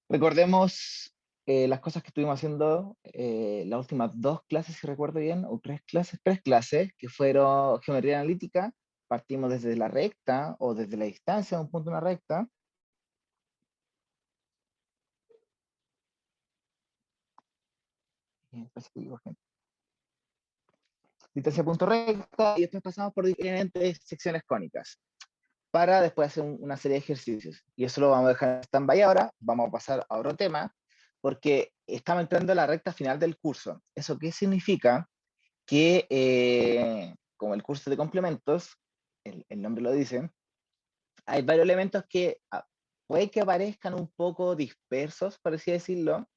Recordemos las cosas que estuvimos haciendo las últimas dos clases, si recuerdo bien, o tres clases, que fueron geometría analítica. Partimos desde la recta o desde la distancia de un punto a una recta. Distancia punto recta, y después pasamos por diferentes secciones cónicas, para después hacer una serie de ejercicios. Y eso lo vamos a dejar en stand-by ahora, vamos a pasar a otro tema, porque estamos entrando a la recta final del curso. ¿Eso qué significa? Que como el curso de complementos, el nombre lo dice, hay varios elementos que puede que aparezcan un poco dispersos, por así decirlo,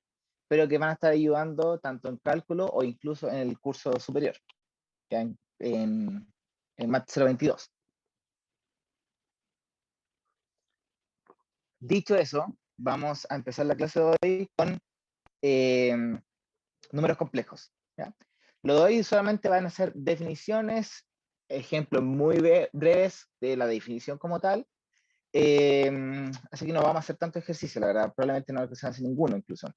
pero que van a estar ayudando tanto en cálculo o incluso en el curso superior, ya en MAT 022. Dicho eso, vamos a empezar la clase de hoy con eh, números complejos. ¿Ya? Lo de hoy solamente van a ser definiciones, ejemplos muy breves de la definición como tal. Así que no vamos a hacer tanto ejercicio, la verdad. Probablemente no alcanzamos a hacer ninguno incluso.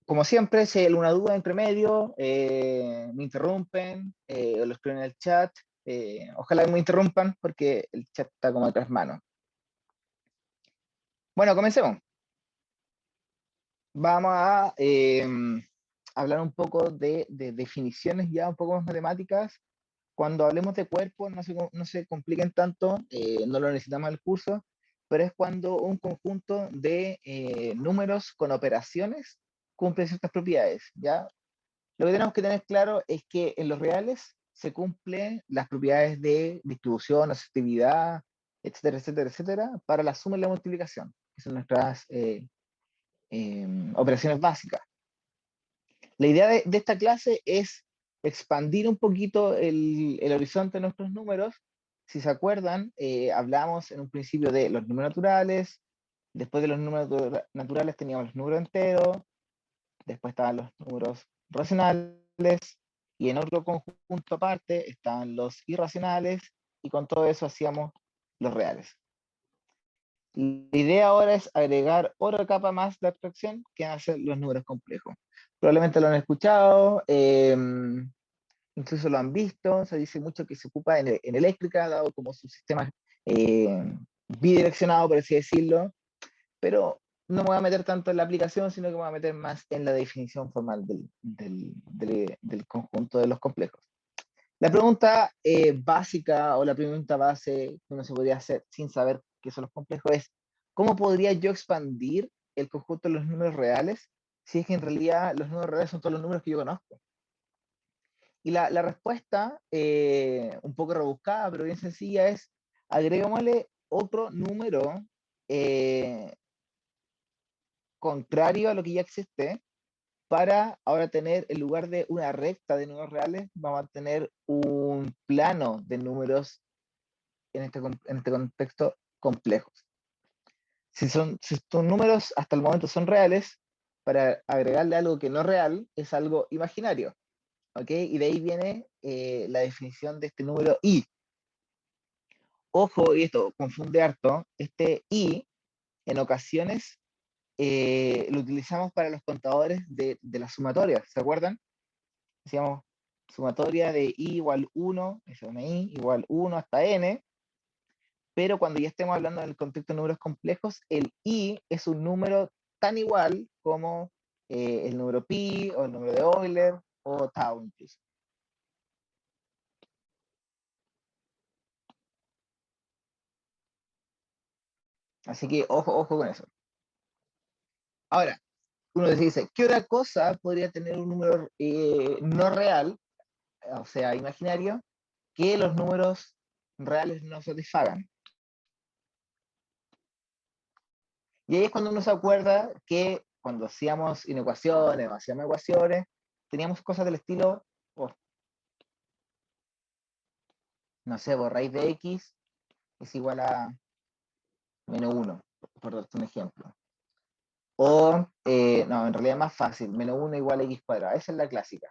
Como siempre, si hay alguna duda entre medio, me interrumpen o lo escriben en el chat. Ojalá me interrumpan porque el chat está como de tres manos. Bueno, comencemos. Vamos a hablar un poco de definiciones ya un poco más matemáticas. Cuando hablemos de cuerpos, no se compliquen tanto, no lo necesitamos el curso, pero es cuando un conjunto de números con operaciones cumple ciertas propiedades, ¿ya? Lo que tenemos que tener claro es que en los reales se cumplen las propiedades de distribución, asociatividad, etcétera, etcétera, etcétera, para la suma y la multiplicación, que son nuestras operaciones básicas. La idea de esta clase es expandir un poquito el horizonte de nuestros números. Si se acuerdan, hablamos en un principio de los números naturales, después de los números naturales teníamos los números enteros, después estaban los números racionales, y en otro conjunto aparte estaban los irracionales, y con todo eso hacíamos los reales. La idea ahora es agregar otra capa más de abstracción, que van a ser los números complejos. Probablemente lo han escuchado, incluso lo han visto. Se dice mucho que se ocupa en eléctrica, dado como su sistema eh, bidireccionado, por así decirlo, pero no me voy a meter tanto en la aplicación, sino que me voy a meter más en la definición formal del conjunto de los complejos. La pregunta básica o la pregunta base que uno se podría hacer sin saber qué son los complejos es: ¿cómo podría yo expandir el conjunto de los números reales si es que en realidad los números reales son todos los números que yo conozco? Y la respuesta, un poco rebuscada, pero bien sencilla, es: agreguémosle otro número eh, contrario a lo que ya existe, para ahora tener, en lugar de una recta de números reales, vamos a tener un plano de números en este contexto complejos. Si estos números hasta el momento son reales, para agregarle algo que no es real, es algo imaginario. ¿Ok? Y de ahí viene la definición de este número i. Ojo, y esto confunde harto, este i en ocasiones lo utilizamos para los contadores de las sumatorias, ¿se acuerdan? Decíamos sumatoria de i igual 1, es una i igual 1 hasta n, pero cuando ya estemos hablando del contexto de números complejos, el i es un número tan igual como el número pi o el número de Euler o tau incluso. Así que ojo, ojo con eso. Ahora, uno dice, ¿qué otra cosa podría tener un número no real, o sea, imaginario, que los números reales no satisfagan? Y ahí es cuando uno se acuerda que cuando hacíamos inecuaciones o hacíamos ecuaciones, teníamos cosas del estilo, oh, no sé, raíz de x es igual a -1, por darte un ejemplo. O, no, en realidad es más fácil, -1 igual a x cuadrado. Esa es la clásica.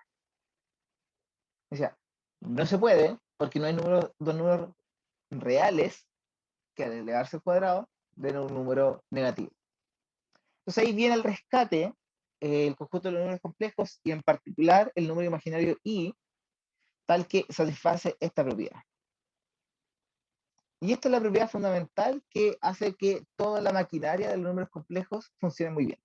O sea, no se puede porque no hay dos números reales que al elevarse al cuadrado de un número negativo. Entonces ahí viene el rescate, el conjunto de los números complejos y en particular el número imaginario i, tal que satisface esta propiedad. Y esta es la propiedad fundamental que hace que toda la maquinaria de los números complejos funcione muy bien.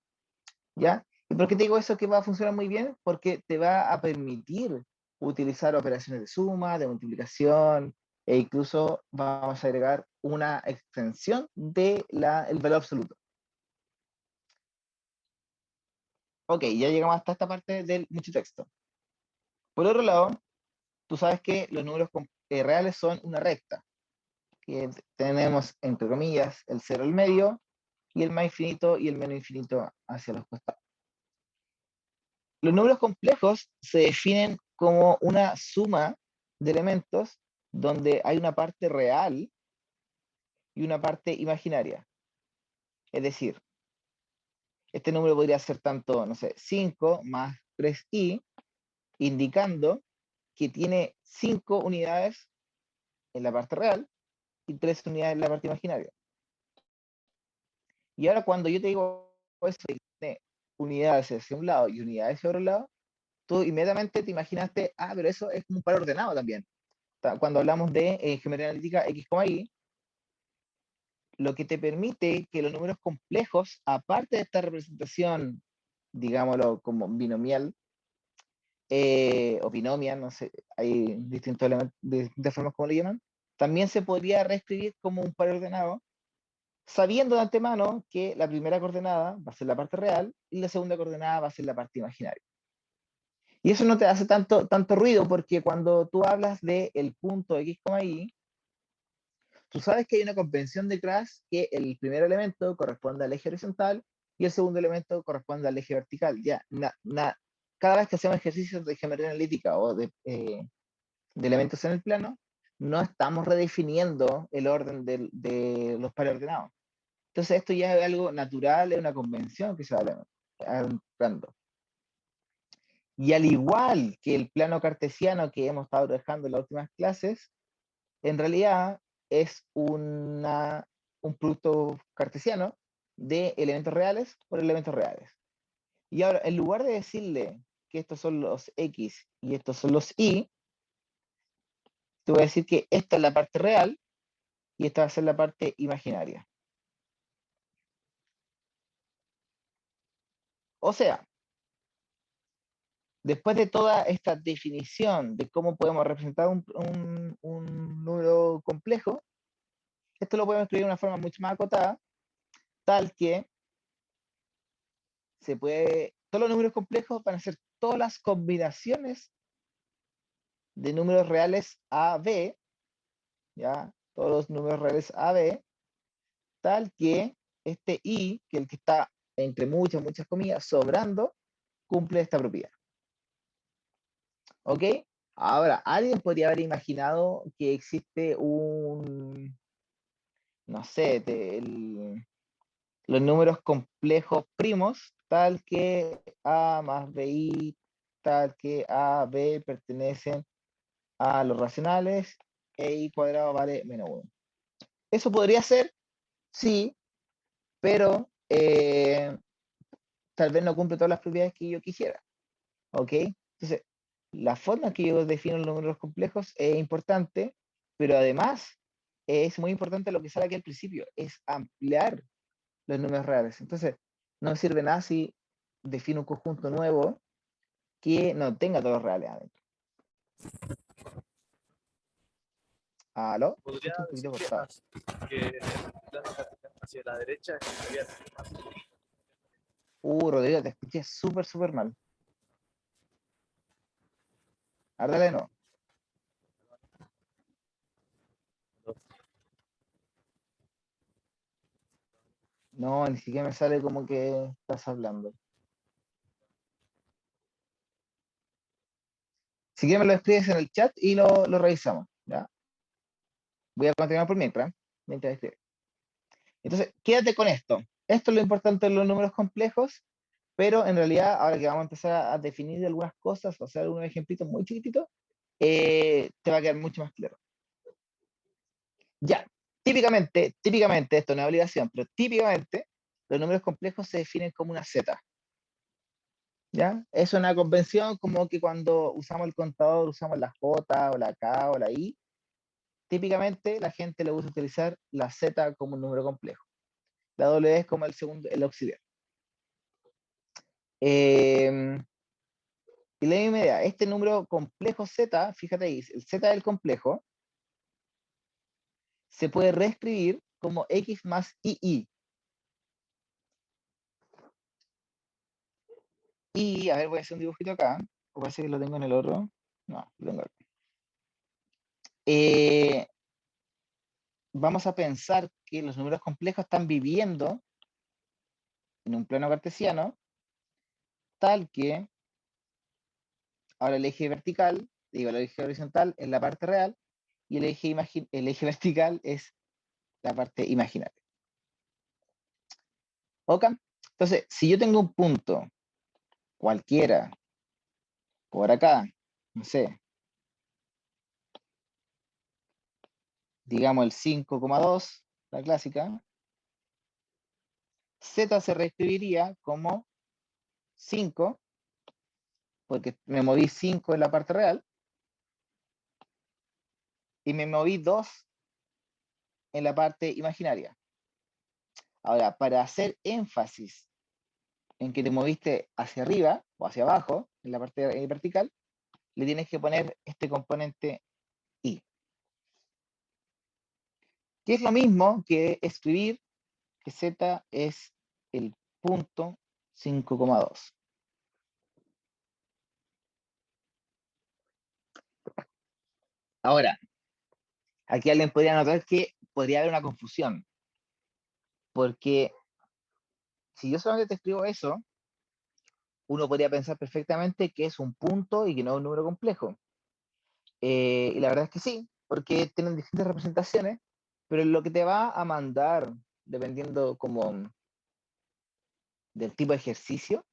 ¿Ya? ¿Y por qué te digo eso que va a funcionar muy bien? Porque te va a permitir utilizar operaciones de suma, de multiplicación, e incluso vamos a agregar una extensión del valor absoluto. Ok, ya llegamos hasta esta parte del mucho texto. Por otro lado, tú sabes que los números reales son una recta. Que tenemos, entre comillas, el cero al medio y el más infinito y el menos infinito hacia los costados. Los números complejos se definen como una suma de elementos donde hay una parte real y una parte imaginaria. Es decir, este número podría ser tanto, no sé, 5 más 3i, indicando que tiene 5 unidades en la parte real y 3 unidades en la parte imaginaria. Y ahora cuando yo te digo eso, que tiene unidades hacia un lado y unidades hacia otro lado, tú inmediatamente te imaginaste, pero eso es como un par ordenado también. Cuando hablamos de geometría analítica X, Y, lo que te permite que los números complejos, aparte de esta representación, digámoslo como binomial, o binomial, no sé, hay distintos elementos, distintas formas como le llaman, también se podría reescribir como un par ordenado, sabiendo de antemano que la primera coordenada va a ser la parte real y la segunda coordenada va a ser la parte imaginaria. Y eso no te hace tanto ruido porque cuando tú hablas del punto X, Y, tú sabes que hay una convención detrás que el primer elemento corresponde al eje horizontal y el segundo elemento corresponde al eje vertical. Ya, cada vez que hacemos ejercicios de geometría analítica o de elementos en el plano, no estamos redefiniendo el orden de los pares ordenados. Entonces esto ya es algo natural, es una convención que se va dando. Y al igual que el plano cartesiano que hemos estado trabajando en las últimas clases, en realidad es un producto cartesiano de elementos reales por elementos reales. Y ahora, en lugar de decirle que estos son los X y estos son los Y, te voy a decir que esta es la parte real y esta va a ser la parte imaginaria. O sea, después de toda esta definición de cómo podemos representar un número complejo, esto lo podemos escribir de una forma mucho más acotada, tal que todos los números complejos van a ser todas las combinaciones de números reales a b, ya, todos los números reales a b, tal que este i, que el que está entre muchas comillas, sobrando, cumple esta propiedad. ¿Ok? Ahora, alguien podría haber imaginado que existe no sé, los números complejos primos, tal que a más bi, tal que a, b pertenecen a los racionales e i cuadrado vale menos 1. Eso podría ser, sí, pero tal vez no cumple todas las propiedades que yo quisiera. ¿Ok? Entonces, la forma en que yo defino los números complejos es importante, pero además es muy importante lo que sale aquí al principio, es ampliar los números reales. Entonces, no me sirve nada si defino un conjunto nuevo que no tenga todos los reales adentro. ¿Aló? Podría Escucho un decir poquito cortado. que el plano cartesiano hacia la derecha estaría Rodrigo, te escuché súper mal. Árdale, no. No, ni siquiera me sale como que estás hablando. Si quieres me lo escribes en el chat y lo revisamos. ¿Ya? Voy a continuar por mientras escribes. Entonces, quédate con esto. Esto es lo importante de los números complejos, pero en realidad, ahora que vamos a empezar a definir algunas cosas, o hacer algunos ejemplitos muy chiquititos, te va a quedar mucho más claro. Ya, típicamente, esto no es obligación, pero típicamente los números complejos se definen como una Z. ¿Ya? Es una convención como que cuando usamos el contador usamos la J o la K o la I. Típicamente la gente le gusta utilizar la Z como un número complejo. La W es como el segundo, el auxiliar. Y la misma idea, este número complejo Z, fíjate ahí, el Z del complejo, se puede reescribir como X más II. Y, a ver, voy a hacer un dibujito acá, o parece que lo tengo en el otro. No, lo tengo acá. Vamos a pensar que los números complejos están viviendo en un plano cartesiano, tal que ahora el eje vertical, digo, el eje horizontal es la parte real, y el eje vertical es la parte imaginaria. ¿Ok? Entonces, si yo tengo un punto cualquiera por acá, no sé, digamos el 5,2, la clásica, Z se reescribiría como 5, porque me moví 5 en la parte real, y me moví 2 en la parte imaginaria. Ahora, para hacer énfasis en que te moviste hacia arriba o hacia abajo, en la parte vertical, le tienes que poner este componente I, que es lo mismo que escribir que Z es el punto 5,2. Ahora, aquí alguien podría notar que podría haber una confusión, porque si yo solamente te escribo eso, uno podría pensar perfectamente que es un punto y que no es un número complejo. Y la verdad es que sí, porque tienen distintas representaciones, pero lo que te va a mandar, dependiendo como del tipo de ejercicio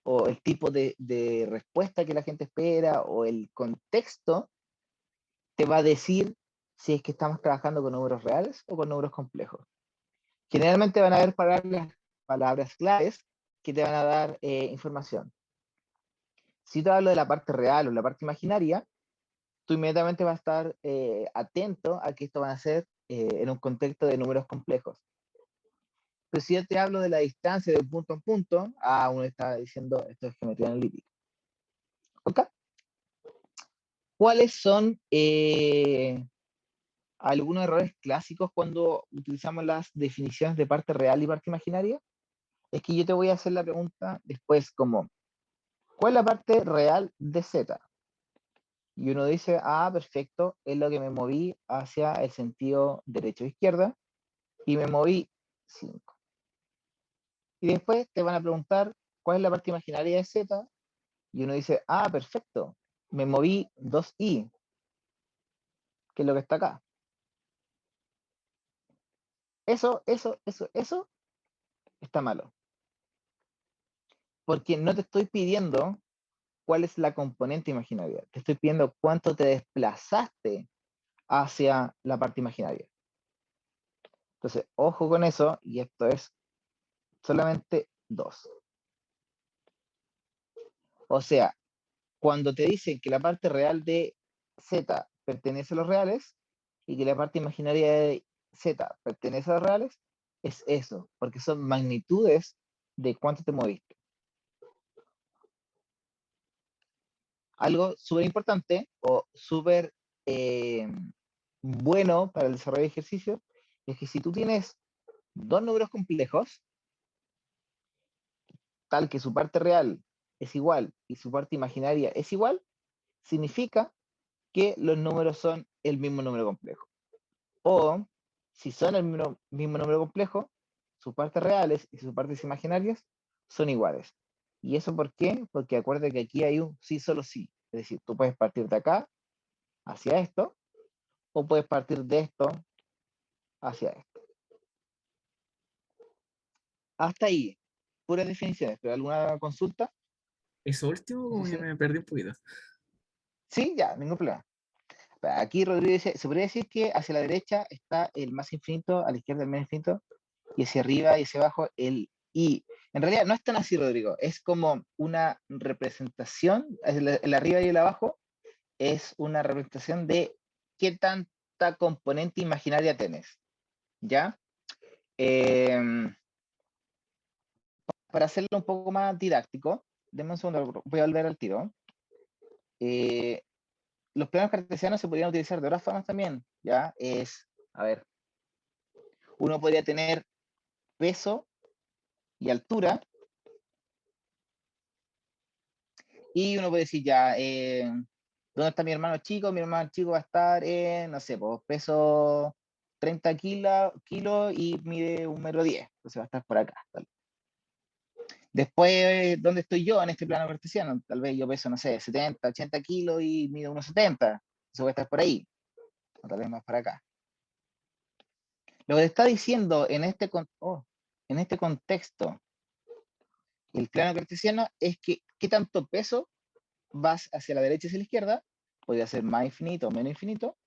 o el tipo de respuesta que la gente espera o el contexto, te va a decir si es que estamos trabajando con números reales o con números complejos. Generalmente van a haber palabras claves que te van a dar información. Si te hablo de la parte real o la parte imaginaria, tú inmediatamente vas a estar atento a que esto van a ser en un contexto de números complejos. Pero si yo te hablo de la distancia de un punto a un punto, uno está diciendo esto es geometría analítica. ¿Ok? ¿Cuáles son algunos errores clásicos cuando utilizamos las definiciones de parte real y parte imaginaria? Es que yo te voy a hacer la pregunta después como, ¿cuál es la parte real de Z? Y uno dice, perfecto, es lo que me moví hacia el sentido derecho o izquierda y me moví 5. Y después te van a preguntar, ¿cuál es la parte imaginaria de Z? Y uno dice, perfecto, me moví 2i, que es lo que está acá. Eso está malo. Porque no te estoy pidiendo cuál es la componente imaginaria, te estoy pidiendo cuánto te desplazaste hacia la parte imaginaria. Entonces, ojo con eso, y esto es solamente 2. O sea, cuando te dicen que la parte real de Z pertenece a los reales y que la parte imaginaria de Z pertenece a los reales, es eso, porque son magnitudes de cuánto te moviste. Algo súper importante o súper bueno para el desarrollo de ejercicio es que si tú tienes dos números complejos, tal que su parte real es igual y su parte imaginaria es igual, significa que los números son el mismo número complejo. O si son el mismo número complejo, sus partes reales y sus partes imaginarias son iguales. ¿Y eso por qué? Porque acuérdate que aquí hay un sí solo sí. Es decir, tú puedes partir de acá hacia esto, o puedes partir de esto hacia esto. Hasta ahí, puras definiciones, pero ¿alguna consulta? Eso último, Sí, como que sí, me perdí un poquito. sí, ya, ningún problema. Aquí Rodrigo dice, se podría decir que hacia la derecha está el más infinito, a la izquierda el menos infinito, y hacia arriba y hacia abajo el i. En realidad no es tan así, Rodrigo, es como una representación, el arriba y el abajo es una representación de qué tanta componente imaginaria tienes, ¿ya? Em, para hacerlo un poco más didáctico, denme un segundo, voy a volver al tiro. Eh, los planos cartesianos se podrían utilizar de otras formas también, ¿ya? A ver, uno podría tener peso y altura, y uno puede decir ya, ¿dónde está mi hermano chico? Mi hermano chico va a estar en, no sé, pues, peso 30 kilos y mide 1,10 m, entonces va a estar por acá. Después, ¿dónde estoy yo en este plano cartesiano? Tal vez yo peso, no sé, 70, 80 kilos y mido 1,70 m, eso va a estar por ahí, o tal vez más para acá. Lo que está diciendo en este contexto, el plano cartesiano, es que qué tanto peso vas hacia la derecha y hacia la izquierda, podría ser más infinito o menos infinito,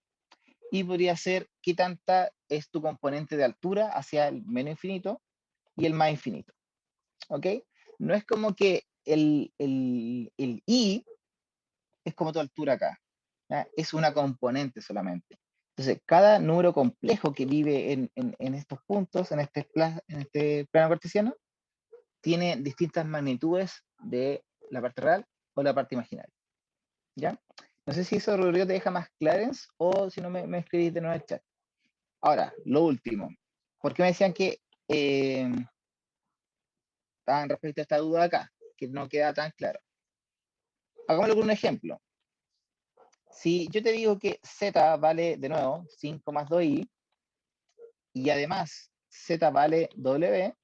y podría ser qué tanta es tu componente de altura hacia el menos infinito y el más infinito. ¿Ok? No es como que el i es como tu altura acá, ¿ya? Es una componente solamente. Entonces, cada número complejo que vive en estos puntos, en este plano cartesiano, tiene distintas magnitudes de la parte real o la parte imaginaria. ¿Ya? No sé si eso, Rodrigo, te deja más claros o si no me escribís de nuevo en el chat. Ahora, lo último. ¿Por qué me decían que estaban respecto a esta duda acá? Que no queda tan claro. Hagámoslo con un ejemplo. Si yo te digo que z vale, de nuevo, 5 más 2i, y además z vale w,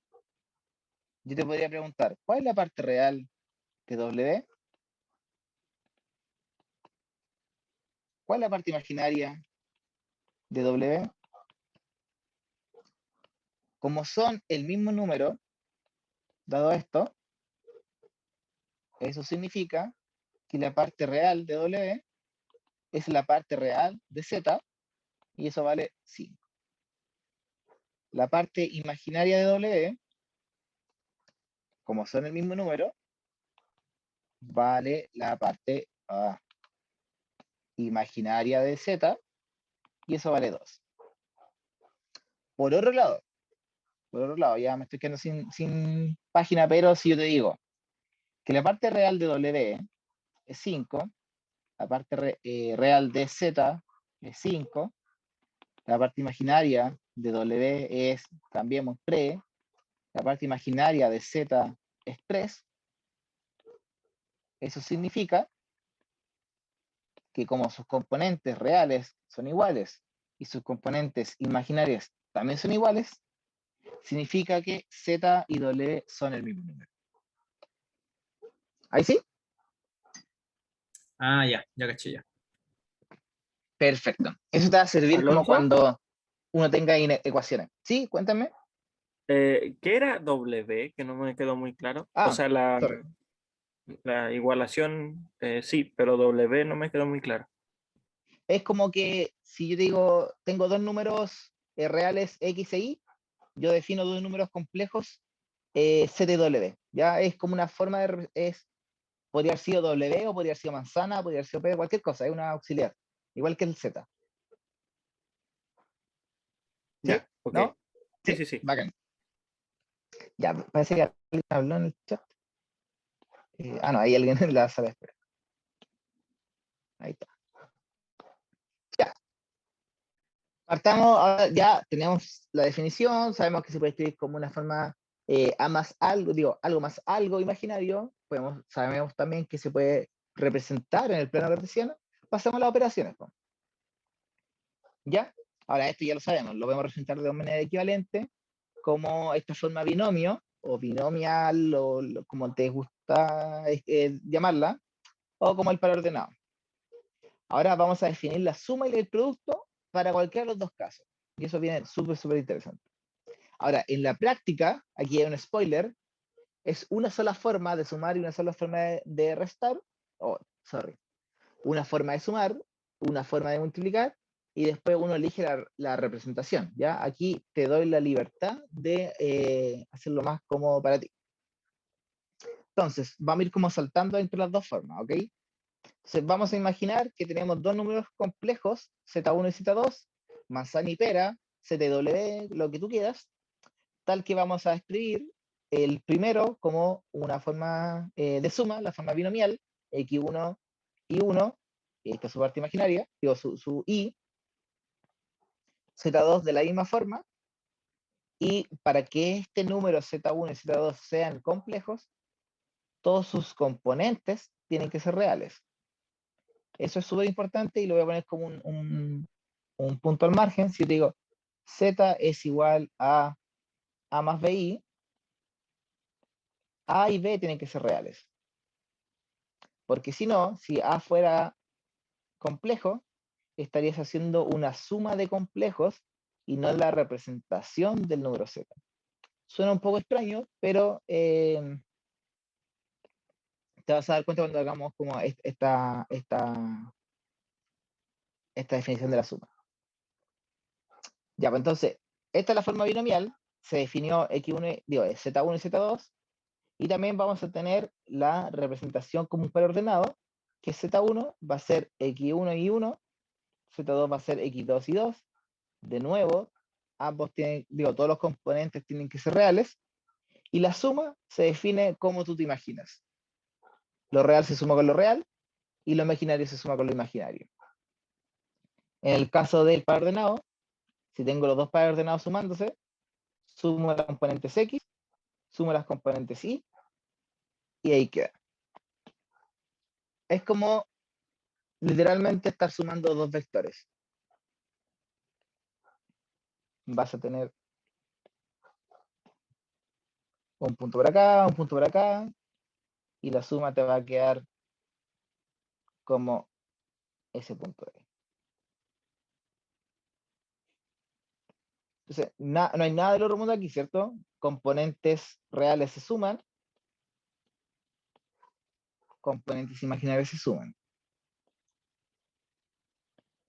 yo te podría preguntar, ¿cuál es la parte real de w? ¿Cuál es la parte imaginaria de w? Como son el mismo número, dado esto, eso significa que la parte real de w es la parte real de z, y eso vale 5. La parte imaginaria de w, como son el mismo número, vale la parte imaginaria de z, y eso vale 2. Por otro lado, ya me estoy quedando sin página, pero si yo te digo que la parte real de w es 5, la parte real de z es 5, la parte imaginaria de w es, cambiemos 3, la parte imaginaria de z es 3, eso significa que como sus componentes reales son iguales y sus componentes imaginarias también son iguales, significa que z y w son el mismo número. ¿Ahí sí? Ah, ya caché ya. Perfecto. Eso te va a servir como Alonso, cuando uno tenga ecuaciones. ¿Sí? Cuéntame. ¿qué era W? Que no me quedó muy claro. O sea, Sorry. la igualación, sí, pero W no me quedó muy claro. Es como que si yo digo, tengo dos números reales X e Y, yo defino dos números complejos Z y W. Ya es como una forma podría haber sido W o podría haber sido manzana, podría haber sido P, cualquier cosa, es una auxiliar. Igual que el Z. ¿Sí? Ya, ok. ¿No? Sí, ¿Sí? sí, sí. Bacán. Ya, parece que alguien habló en el chat. No, hay alguien en la sala de espera. Ahí está. Ya. Partamos, ahora ya tenemos la definición, sabemos que se puede escribir como una forma A más algo, digo, algo más algo imaginario, sabemos también que se puede representar en el plano cartesiano. Pasamos a las operaciones, ¿no? ¿Ya? Ahora esto ya lo sabemos, lo podemos representar de manera equivalente, como esta forma binomio, o binomial, o como te gusta llamarla, o como el par ordenado. Ahora vamos a definir la suma y el producto para cualquiera de los dos casos. Y eso viene súper interesante. Ahora, en la práctica, aquí hay un spoiler, es una sola forma de sumar y una sola forma de restar. Una forma de sumar una forma de multiplicar y después uno elige la representación, ¿ya? Aquí te doy la libertad de hacerlo más cómodo para ti. Entonces, vamos a ir como saltando entre las dos formas, ¿ok? Entonces, vamos a imaginar que tenemos dos números complejos, Z1 y Z2, manzana y pera, ZW, lo que tú quieras, tal que vamos a escribir el primero como una forma de suma, la forma binomial, X1 y 1, y esta es su parte imaginaria, digo, su I, Z2 de la misma forma, y para que este número Z1 y Z2 sean complejos, todos sus componentes tienen que ser reales. Eso es súper importante y lo voy a poner como un punto al margen. Si te digo Z es igual a A más BI, A y B tienen que ser reales. Porque si no, si A fuera complejo, estarías haciendo una suma de complejos y no la representación del número Z. Suena un poco extraño, pero te vas a dar cuenta cuando hagamos como esta definición de la suma. Ya, pues entonces, esta es la forma binomial, se definió X1, digo, Z1 y Z2, y también vamos a tener la representación como un par ordenado, que Z1 va a ser X1 y 1, Z2 va a ser X2 y 2, de nuevo, ambos tienen, digo, todos los componentes tienen que ser reales, y la suma se define como tú te imaginas. Lo real se suma con lo real, y lo imaginario se suma con lo imaginario. En el caso del par ordenado, si tengo los dos pares ordenados sumándose, sumo las componentes X, sumo las componentes Y, y ahí queda. Es como literalmente estar sumando dos vectores. Vas a tener un punto por acá, un punto por acá, y la suma te va a quedar como ese punto ahí. Entonces, no hay nada del otro mundo aquí, ¿cierto? Componentes reales se suman, componentes imaginarios se suman.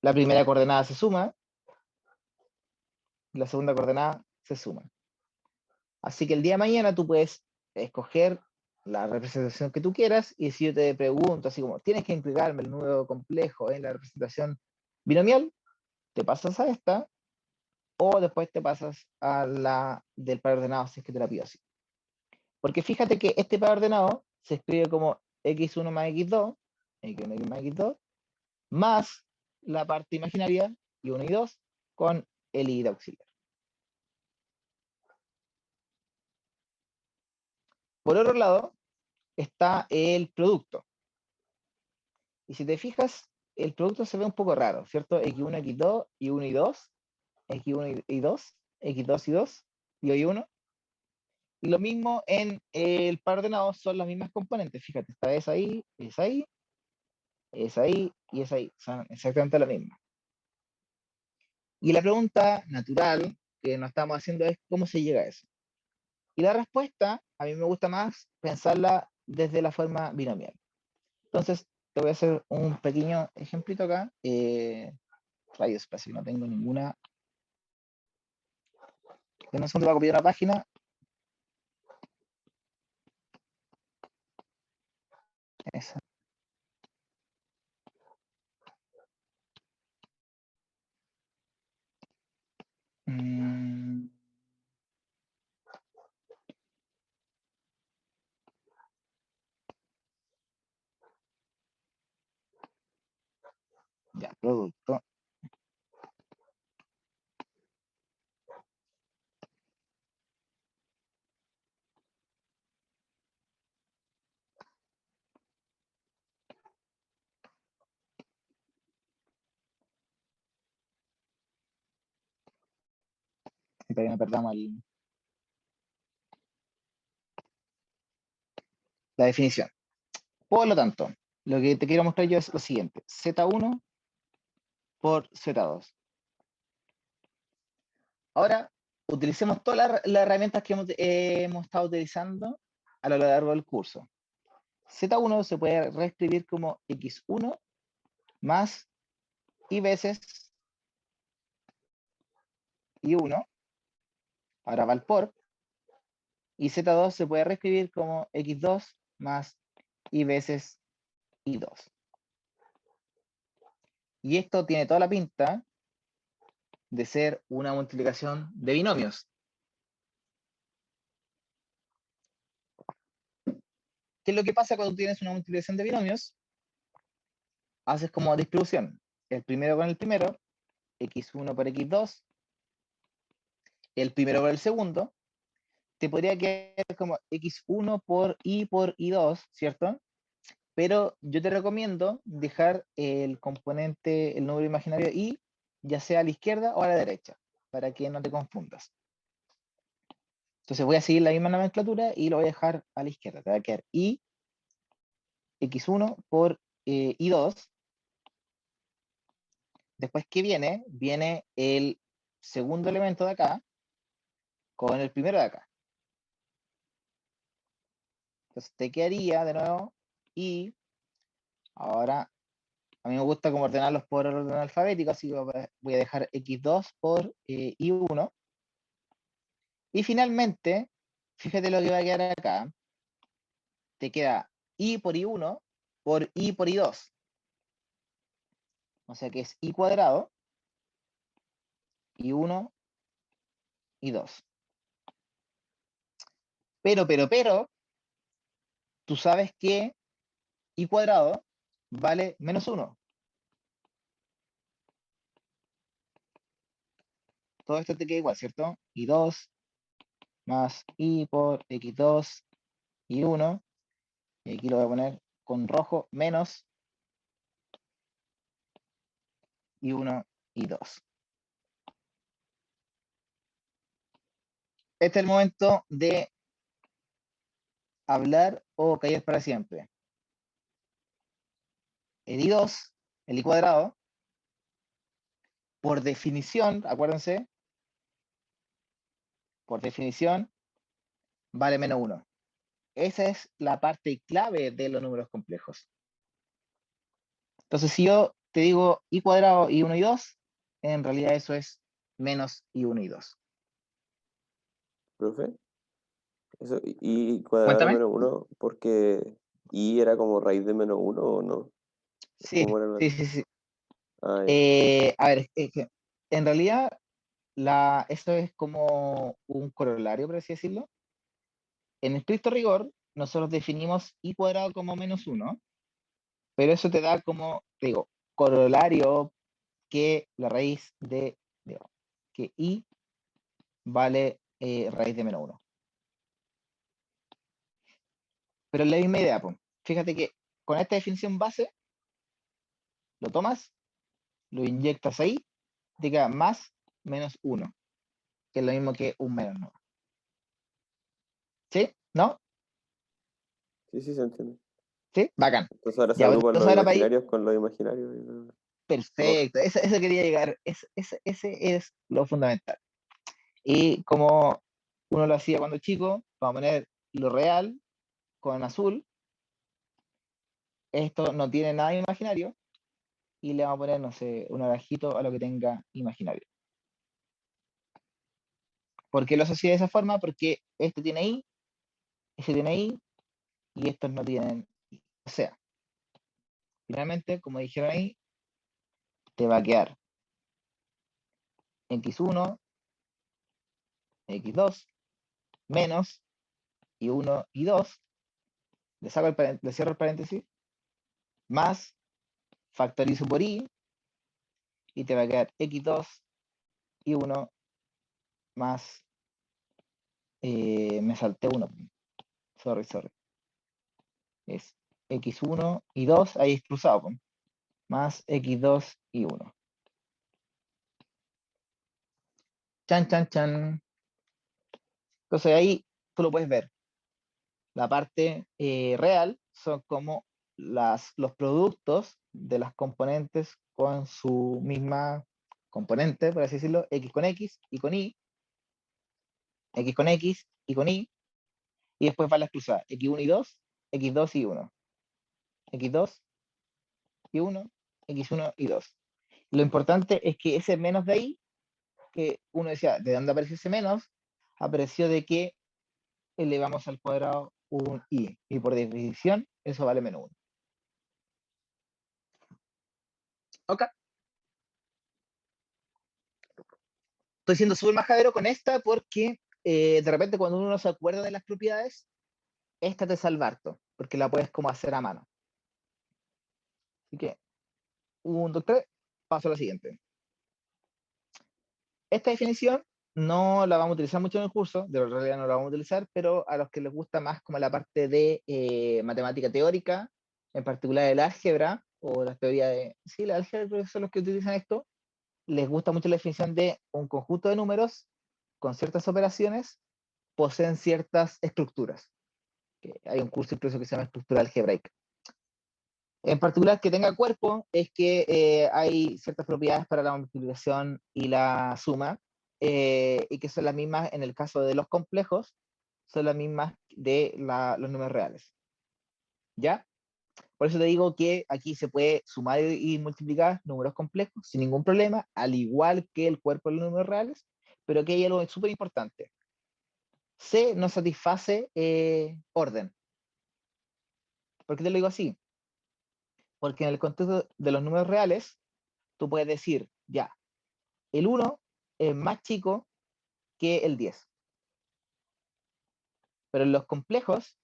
La primera coordenada se suma, la segunda coordenada se suma. Así que el día de mañana tú puedes escoger la representación que tú quieras y si yo te pregunto así como, tienes que implicarme el número complejo en la representación binomial, te pasas a esta o después te pasas a la del par ordenado si es que te la pido así. Porque fíjate que este par ordenado se escribe como x1 más x2, x1 más x2, más la parte imaginaria y1 y 2 con el i de auxiliar. Por otro lado, está el producto. Y si te fijas, el producto se ve un poco raro, ¿cierto? X1, X2, y 1 y 2, X1 y 2, X2 y 2, y hoy 1. Y lo mismo en el par ordenado, son las mismas componentes. Fíjate, esta es ahí, es ahí, es ahí y es ahí. Son exactamente la misma. Y la pregunta natural que nos estamos haciendo es cómo se llega a eso. Y la respuesta, a mí me gusta más pensarla desde la forma binomial. Entonces, te voy a hacer un pequeño ejemplito acá. Rayos, parece que no tengo ninguna. En un segundo voy a copiar una página. Esa. Mm, ya, producto. Para que no perdamos la definición. Por lo tanto, lo que te quiero mostrar yo es lo siguiente. Z1 por Z2. Ahora, utilicemos todas las herramientas que hemos estado utilizando a lo largo del curso. Z1 se puede reescribir como X1 más y veces y1, ahora va al por, y z2 se puede reescribir como x2 más y veces y2. Y esto tiene toda la pinta de ser una multiplicación de binomios. ¿Qué es lo que pasa cuando tienes una multiplicación de binomios? Haces como distribución. El primero con el primero, x1 por x2, el primero por el segundo, te podría quedar como x1 por y2, ¿cierto? Pero yo te recomiendo dejar el componente, el número imaginario y, ya sea a la izquierda o a la derecha, para que no te confundas. Entonces voy a seguir la misma nomenclatura y lo voy a dejar a la izquierda. Te va a quedar y x1 por y2. Después, ¿qué viene? Viene el segundo elemento de acá con el primero de acá. Entonces te quedaría de nuevo y ahora a mí me gusta como ordenarlos por orden alfabético, así que voy a dejar x2 por y1. Y finalmente, fíjate lo que va a quedar acá. Te queda y por y1 por y2. O sea que es y cuadrado, y1, y2. Pero, tú sabes que y cuadrado vale menos 1. Todo esto te queda igual, ¿cierto? Y2 más y por x2 y 1. Y aquí lo voy a poner con rojo, menos y1 y 2. Este es el momento de hablar o callar para siempre. El i2, el i cuadrado, por definición, acuérdense, por definición, vale menos 1. Esa es la parte clave de los números complejos. Entonces, si yo te digo i cuadrado y 1 y 2, en realidad eso es menos i1 y 2. Profe, eso, y cuadrado Cuéntame. menos 1, porque y era como raíz de menos 1 o no. Sí, ¿Cómo era la... sí. Ah, ya. A ver, es que en realidad esto es como un corolario, por así decirlo. En estricto rigor, nosotros definimos i cuadrado como menos 1, pero eso te da como, te digo, corolario que la raíz de, digo, que i vale raíz de menos 1. Pero es la misma idea, pues. Fíjate que con esta definición base, lo tomas, lo inyectas ahí, te queda más menos 1, que es lo mismo que un menos 9. ¿Sí? ¿No? Sí, se entiende. ¿Sí? Bacán. Entonces ahora se Ya, pues, agrupan entonces los ahora para ir, imaginarios con los imaginarios. Rojo. perfecto, eso quería llegar, ese es lo fundamental. Y como uno lo hacía cuando chico, vamos a poner lo real con azul, esto no tiene nada imaginario, y le vamos a poner, no sé, un naranjito a lo que tenga imaginario. ¿Por qué lo asocié de esa forma? Porque este tiene i, ese tiene i, y estos no tienen i. O sea, finalmente, como dijeron ahí, te va a quedar x1, x2, menos y1 y 2, le cierro el paréntesis, más factorizo por i, y te va a quedar x2 y 1 más, me salté 1, sorry, es x1 y 2, ahí es cruzado, más x2 y 1. Chan. Entonces ahí tú lo puedes ver. La parte real son como los productos de las componentes con su misma componente, por así decirlo, x con x y con y, x con x y con y después van las cruzadas, x1 y 2, x2 y 1, x2 y 1, x1 y 2. Lo importante es que ese menos de ahí, que uno decía, ¿de dónde apareció ese menos? Apareció de que elevamos al cuadrado un i, y por definición eso vale menos 1. Ok. Estoy siendo súper majadero con esta porque de repente cuando uno no se acuerda de las propiedades, esta te salva harto, porque la puedes como hacer a mano. Así que, 1, 2, 3, paso a la siguiente. Esta definición no la vamos a utilizar mucho en el curso, de realidad no la vamos a utilizar, pero a los que les gusta más como la parte de matemática teórica, en particular el álgebra, o la teoría de... Sí, la álgebra creo que son los que utilizan esto, les gusta mucho la definición de un conjunto de números con ciertas operaciones, poseen ciertas estructuras. Hay un curso incluso que se llama estructura algebraica. En particular, que tenga cuerpo es que hay ciertas propiedades para la multiplicación y la suma, y que son las mismas en el caso de los complejos, son las mismas de los números reales. ¿Ya? Por eso te digo que aquí se puede sumar y multiplicar números complejos sin ningún problema, al igual que el cuerpo de los números reales, pero que hay algo súper importante. C no satisface orden. ¿Por qué te lo digo así? Porque en el contexto de los números reales, tú puedes decir, ya, el 1 es más chico que el 10. Pero en los complejos,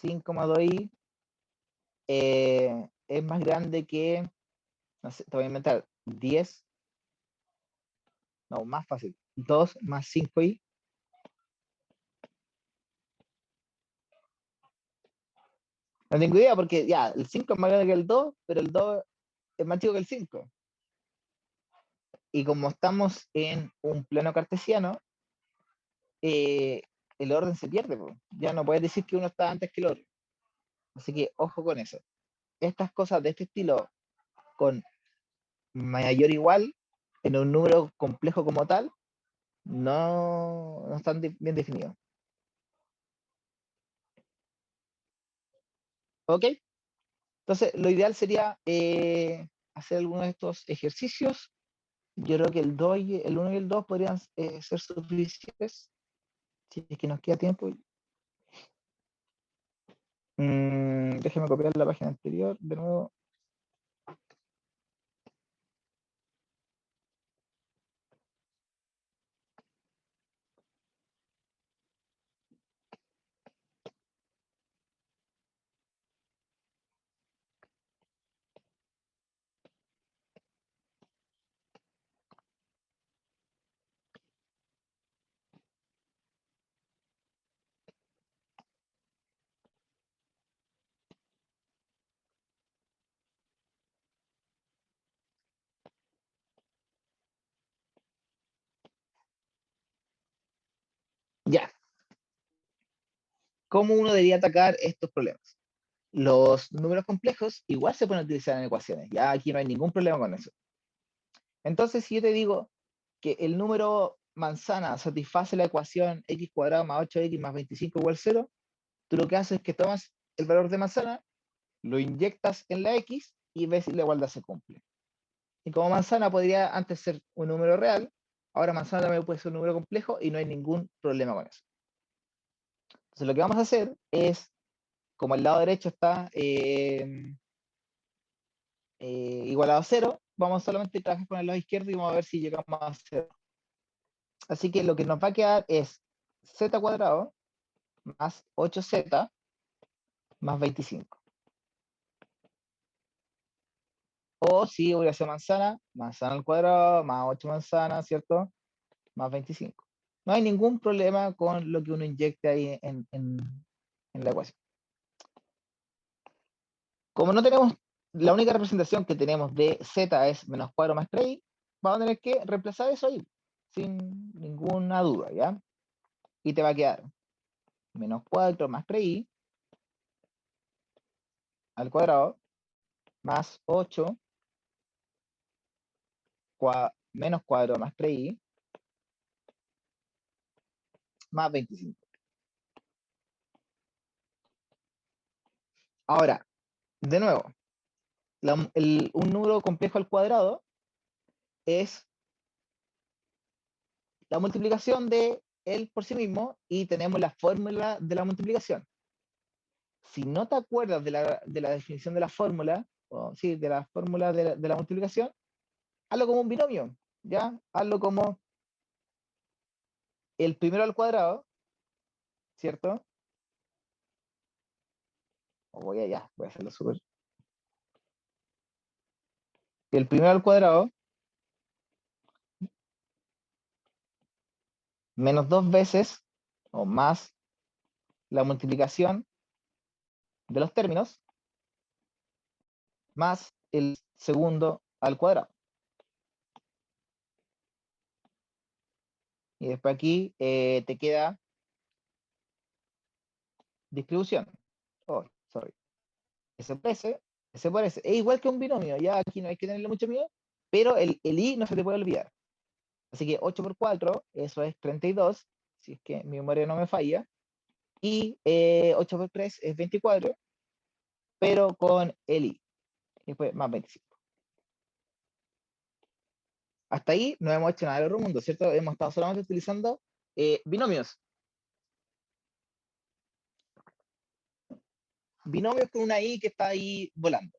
5,2i es más grande que, no sé, te voy a inventar, 10, no, más fácil, 2 más 5i. No tengo idea porque ya, el 5 es más grande que el 2, pero el 2 es más chico que el 5. Y como estamos en un plano cartesiano, eh, el orden se pierde, po. Ya no puedes decir que uno está antes que el otro. Así que ojo con eso. Estas cosas de este estilo, con mayor igual, en un número complejo como tal, no están bien definidos. ¿Ok? Entonces, lo ideal sería hacer algunos de estos ejercicios. Yo creo que el 1 y el 2 podrían ser suficientes, si es que nos queda tiempo. Déjeme copiar la página anterior de nuevo. Ya. ¿Cómo uno debería atacar estos problemas? Los números complejos igual se pueden utilizar en ecuaciones. Ya aquí no hay ningún problema con eso. Entonces, si yo te digo que el número manzana satisface la ecuación x cuadrado más 8x más 25 igual 0, tú lo que haces es que tomas el valor de manzana, lo inyectas en la x y ves si la igualdad se cumple. Y como manzana podría antes ser un número real, ahora manzana también puede ser un número complejo y no hay ningún problema con eso. Entonces lo que vamos a hacer es, como el lado derecho está igualado a 0, vamos solamente a trabajar con el lado izquierdo y vamos a ver si llegamos a 0. Así que lo que nos va a quedar es z cuadrado más 8z más 25. O si voy a hacer manzana, manzana al cuadrado más 8 manzanas, ¿cierto? Más 25. No hay ningún problema con lo que uno inyecte ahí en la ecuación. Como no tenemos, la única representación que tenemos de z es menos cuadro más 3i, vamos a tener que reemplazar eso ahí, sin ninguna duda, ¿ya? Y te va a quedar menos 4 más 3i al cuadrado más 8 menos cuadro más 3i más 25. Ahora, de nuevo, un número complejo al cuadrado es la multiplicación de él por sí mismo y tenemos la fórmula de la multiplicación. Si no te acuerdas de la definición de la fórmula, o sí, de la fórmula de la multiplicación, hazlo como un binomio, ¿ya? Hazlo como el primero al cuadrado, ¿cierto? O voy allá, voy a hacerlo súper. El primero al cuadrado menos 2 veces o más la multiplicación de los términos más el segundo al cuadrado. Y después aquí te queda distribución. Oh, sorry. S por S, S por S. Es igual que un binomio, ya aquí no hay que tenerle mucho miedo, pero el I no se te puede olvidar. Así que 8 por 4, eso es 32, si es que mi memoria no me falla. Y 8 por 3 es 24, pero con el I. Y después más 25. Hasta ahí no hemos hecho nada del otro mundo, ¿cierto? Hemos estado solamente utilizando binomios. Binomios con una I que está ahí volando.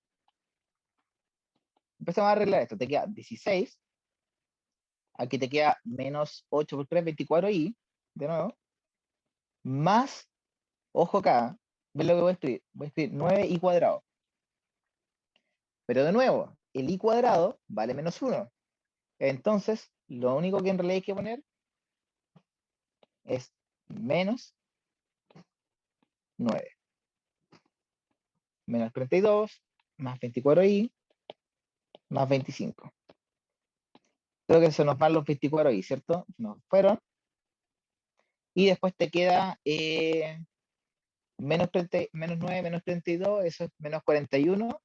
Empezamos a arreglar esto. Te queda 16. Aquí te queda menos 8 por 3, 24i. De nuevo. Más, ojo acá, ¿ves lo que voy a escribir? Voy a escribir 9i cuadrado. Pero de nuevo, el i cuadrado vale menos 1. Entonces, lo único que en realidad hay que poner es menos 9. Menos 32, más 24i, más 25. Creo que se nos van los 24i, ¿cierto? Nos fueron. Y después te queda menos 9, menos 32, eso es menos 41.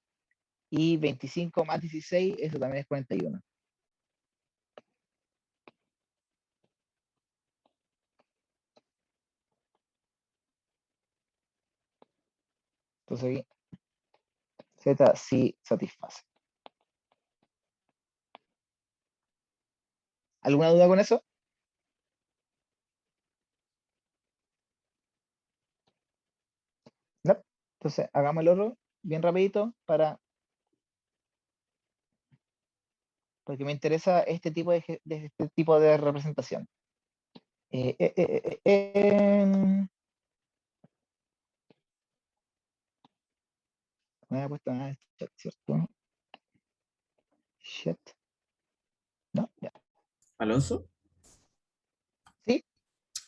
Y 25 más 16, eso también es 41. Entonces aquí, Z sí satisface. ¿Alguna duda con eso? No. Entonces hagamos el otro bien rapidito porque me interesa este tipo de representación. Me había puesto nada en el chat, ¿cierto? Shit. No, ya. Alonso, Sí,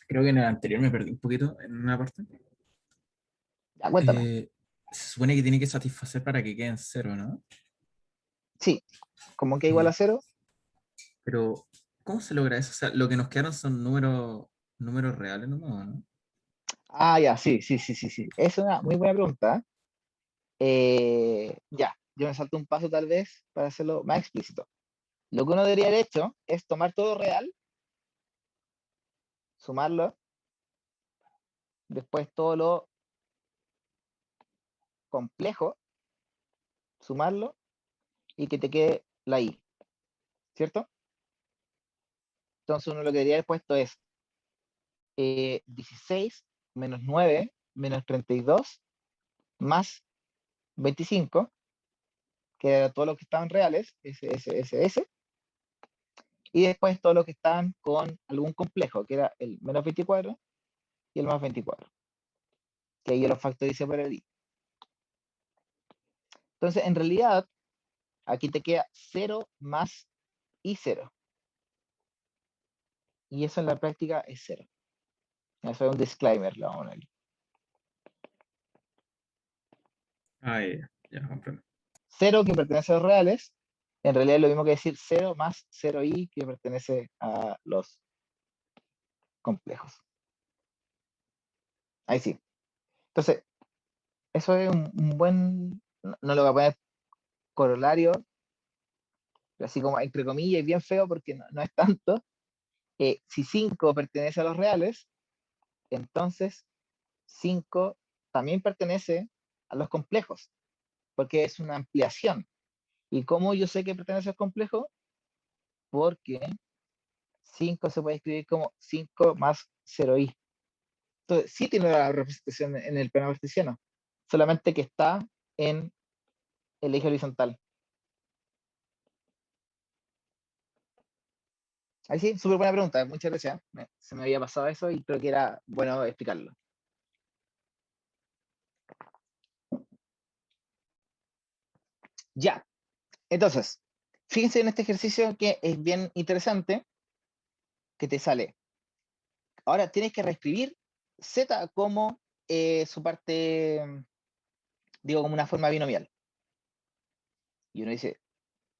creo que en el anterior me perdí un poquito en una parte. ya, cuéntame. Se supone que tiene que satisfacer para que queden cero, ¿no? Sí, como que igual a 0. Pero, ¿cómo se logra eso? O sea, lo que nos quedaron son números reales, ¿no? Ah, ya, sí, sí, sí, sí, sí. Es una muy buena pregunta. Ya, yo me salto un paso tal vez para hacerlo más explícito. Lo que uno debería haber hecho es tomar todo real, sumarlo, después todo lo complejo, sumarlo y que te quede la i, ¿cierto? Entonces uno lo que debería haber puesto es 16 menos 9 menos 32 más 25, que era todo lo que estaban reales, S, y después todo lo que estaban con algún complejo, que era el menos 24 y el más 24, que ahí yo lo factoricé por el i. Entonces, en realidad, aquí te queda 0 más i 0. Y eso en la práctica es 0. Eso es un disclaimer, lo vamos a poner. Ah, ya, comprendo. 0 que pertenece a los reales, en realidad es lo mismo que decir 0 más 0i que pertenece a los complejos. Ahí sí. Entonces, eso es un buen, no lo voy a poner corolario, pero así como entre comillas y bien feo porque no es tanto. Si 5 pertenece a los reales, entonces 5 también pertenece a los complejos, porque es una ampliación. ¿Y cómo yo sé que pertenece al complejo? Porque 5 se puede escribir como 5 más 0i. Entonces, sí tiene la representación en el plano cartesiano, solamente que está en el eje horizontal. Ahí sí, súper buena pregunta, muchas gracias. Se me había pasado eso y creo que era bueno explicarlo. Ya, entonces, fíjense en este ejercicio que es bien interesante, que te sale. Ahora tienes que reescribir z como su parte, digo, como una forma binomial. Y uno dice,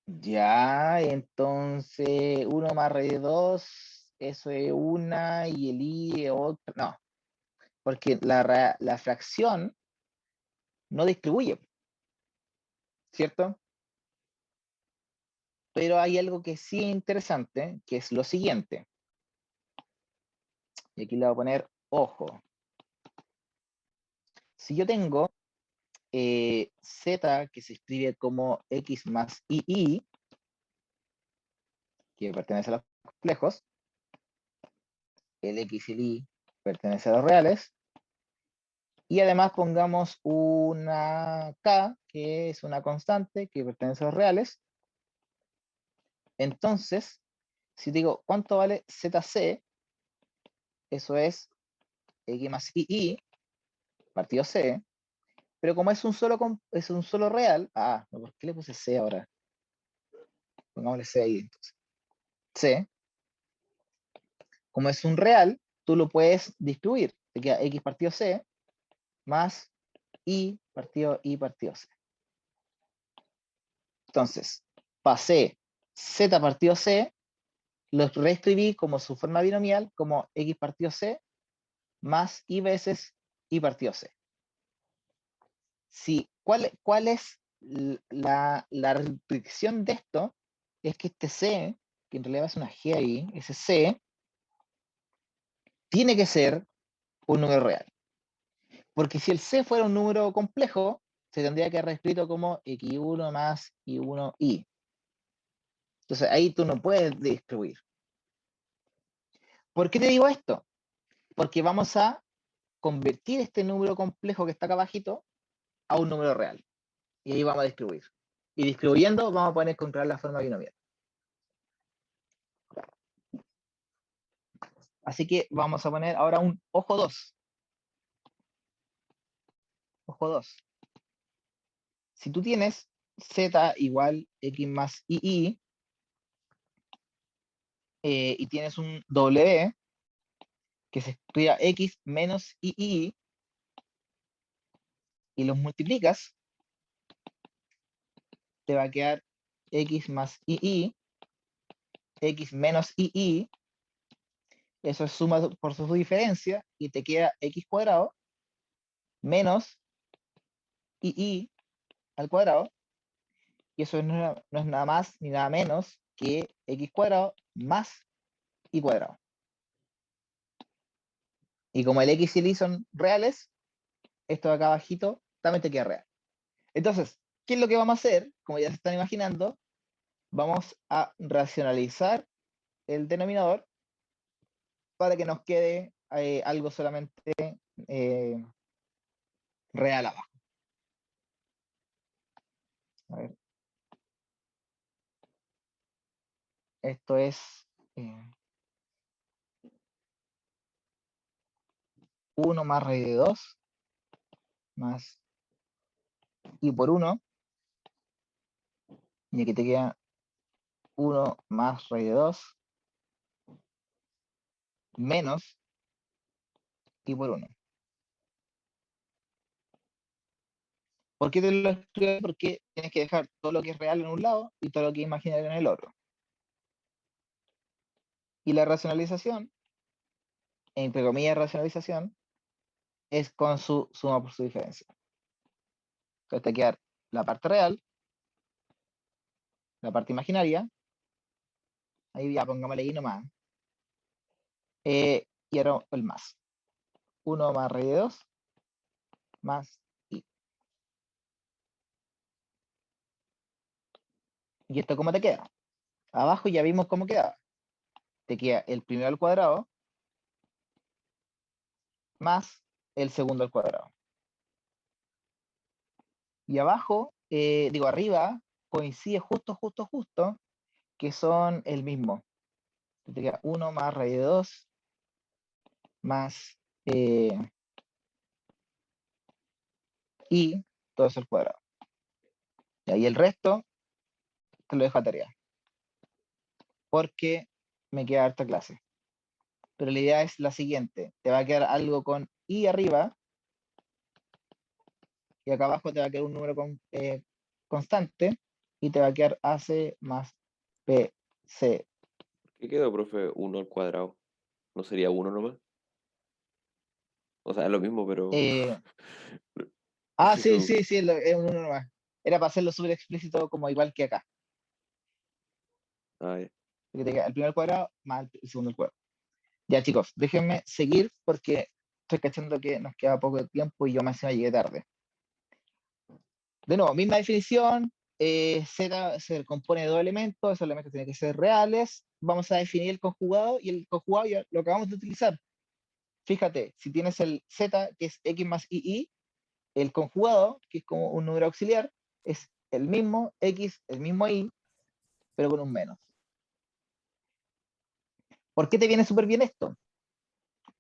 ya, entonces 1 más raíz de 2, eso es una y el i es otra. No, porque la fracción no distribuye, ¿cierto? Pero hay algo que sí es interesante, que es lo siguiente. Y aquí le voy a poner ojo. Si yo tengo z que se escribe como x más ii, que pertenece a los complejos, el x y el y pertenece a los reales, y además pongamos una k, que es una constante que pertenece a los reales. Entonces, si digo, ¿cuánto vale zc? Eso es x más ii partido c, pero como es un solo real, ¿por qué le puse c ahora? Pongámosle c ahí entonces. C, como es un real, tú lo puedes distribuir. Te queda x partido c más i partido c. Entonces, pasé z partido c, lo reescribí como su forma binomial, como x partido c más i veces i partido c. Sí, ¿cuál es la restricción de esto? Es que este c, que en realidad es una g ahí, ese c, tiene que ser un número real. Porque si el c fuera un número complejo, se tendría que haber escrito como x1 más i1i. Entonces ahí tú no puedes distribuir. ¿Por qué te digo esto? Porque vamos a convertir este número complejo que está acá abajito a un número real. Y ahí vamos a distribuir. Y distribuyendo vamos a poder encontrar la forma binomial. Así que vamos a poner ahora un ojo 2. Ojo 2. Si tú tienes z igual x más ii, y tienes un w que se escribe x menos ii, y los multiplicas, te va a quedar x más ii, x menos ii, eso es suma por su diferencia, y te queda x cuadrado menos ii al cuadrado, y eso no es nada más ni nada menos que x cuadrado más y cuadrado. Y como el x y el y son reales, esto de acá abajito también te queda real. Entonces, ¿qué es lo que vamos a hacer? Como ya se están imaginando, vamos a racionalizar el denominador para que nos quede algo solamente eh, real abajo. A ver. Esto es 1 más raíz de 2 más i por 1, y aquí te queda 1 más raíz de 2 menos i por 1. ¿Por qué te lo escribo? Porque tienes que dejar todo lo que es real en un lado y todo lo que es imaginario en el otro. Y la racionalización, entre comillas racionalización, es con su suma por su diferencia. Entonces te queda la parte real, la parte imaginaria, ahí ya pongámosle i nomás, y ahora el más. 1 más raíz de 2 más i. ¿Y esto cómo te queda? Abajo ya vimos cómo quedaba. Te queda el primero al cuadrado más el segundo al cuadrado. Y abajo, digo arriba, coincide justo, que son el mismo. Te queda 1 más raíz de 2 más y todo eso al cuadrado. Y ahí el resto te lo dejo a tarea. Porque me queda harta clase. Pero la idea es la siguiente. Te va a quedar algo con i arriba. Y acá abajo te va a quedar un número constante. Y te va a quedar AC más BC. ¿Qué quedó, profe? 1 al cuadrado. ¿No sería 1 nomás? O sea, es lo mismo, pero... Eh, sí, Preciso. sí, sí, es un 1 nomás. Era para hacerlo súper explícito como igual que acá. Ah, ya. Que te queda el primer cuadrado más el segundo cuadrado. Ya chicos, déjenme seguir porque estoy cachando que nos queda poco tiempo y yo más encima llegué tarde. De nuevo, misma definición, Z se compone de dos elementos, esos elementos tienen que ser reales. Vamos a definir el conjugado y el conjugado ya lo acabamos de utilizar. Fíjate, si tienes el Z, que es X más II, el conjugado, que es como un número auxiliar, es el mismo X, el mismo Y, pero con un menos. ¿Por qué te viene súper bien esto?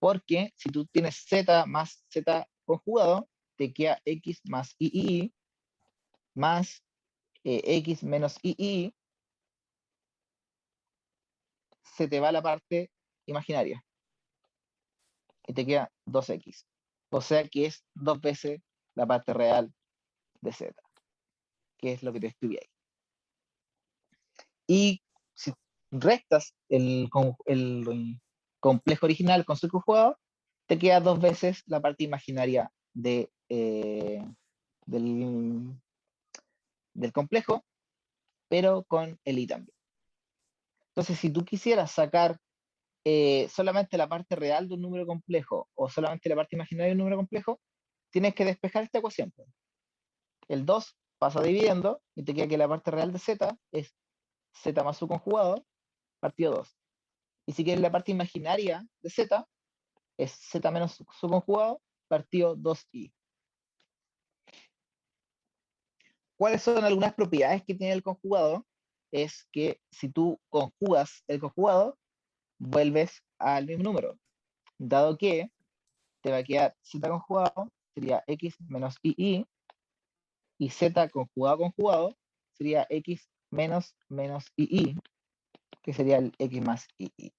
Porque si tú tienes Z más Z conjugado, te queda X más II más X menos II, se te va la parte imaginaria y te queda 2X. O sea que es 2 veces la parte real de Z, que es lo que te escribí ahí. Y si restas el complejo original con su conjugado, te queda 2 veces la parte imaginaria del, del complejo, pero con el I también. Entonces, si tú quisieras sacar solamente la parte real de un número complejo o solamente la parte imaginaria de un número complejo, tienes que despejar esta ecuación. El 2 pasa dividiendo y te queda que la parte real de z es z más su conjugado partido 2. Y si quieres la parte imaginaria de z, es z menos su conjugado partido 2i. ¿Cuáles son algunas propiedades que tiene el conjugado? Es que si tú conjugas el conjugado, vuelves al mismo número, dado que te va a quedar z conjugado, sería x menos ii, y z conjugado sería x menos ii, que sería el x más ii.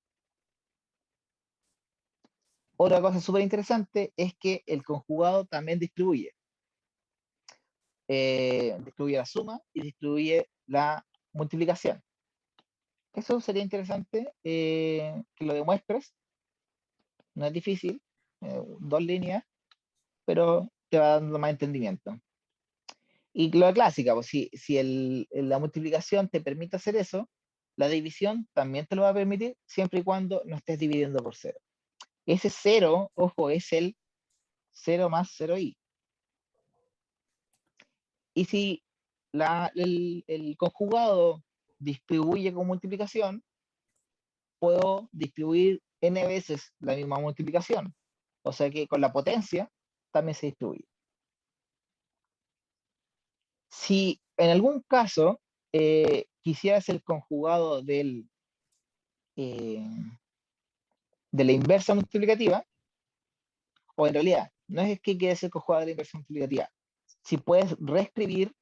Otra cosa súper interesante es que el conjugado también distribuye. Distribuye la suma y distribuye la multiplicación. Eso sería interesante que lo demuestres. No es difícil, 2 líneas, pero te va dando más entendimiento. Y lo clásica, pues si la multiplicación te permite hacer eso, la división también te lo va a permitir siempre y cuando no estés dividiendo por 0. Ese 0, ojo, es el 0 más 0i. Y si el conjugado distribuye con multiplicación, puedo distribuir n veces la misma multiplicación. O sea que con la potencia también se distribuye. Si en algún caso quisieras el conjugado eh, de la inversa multiplicativa, o en realidad, no es que quieres el conjugado de la inversa multiplicativa, si puedes reescribir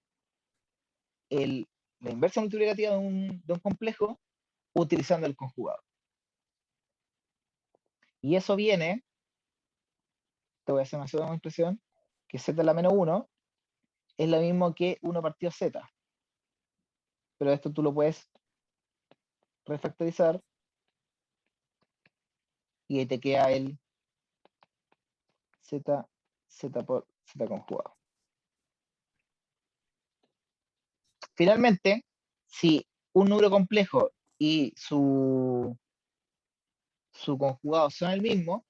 la inversa multiplicativa de un complejo utilizando el conjugado. Y eso viene, te voy a hacer una segunda demostración, que z a la menos 1 es lo mismo que 1 partido z. Pero esto tú lo puedes refactorizar y ahí te queda el z por z conjugado. Finalmente, si un número complejo y su conjugado son el mismo,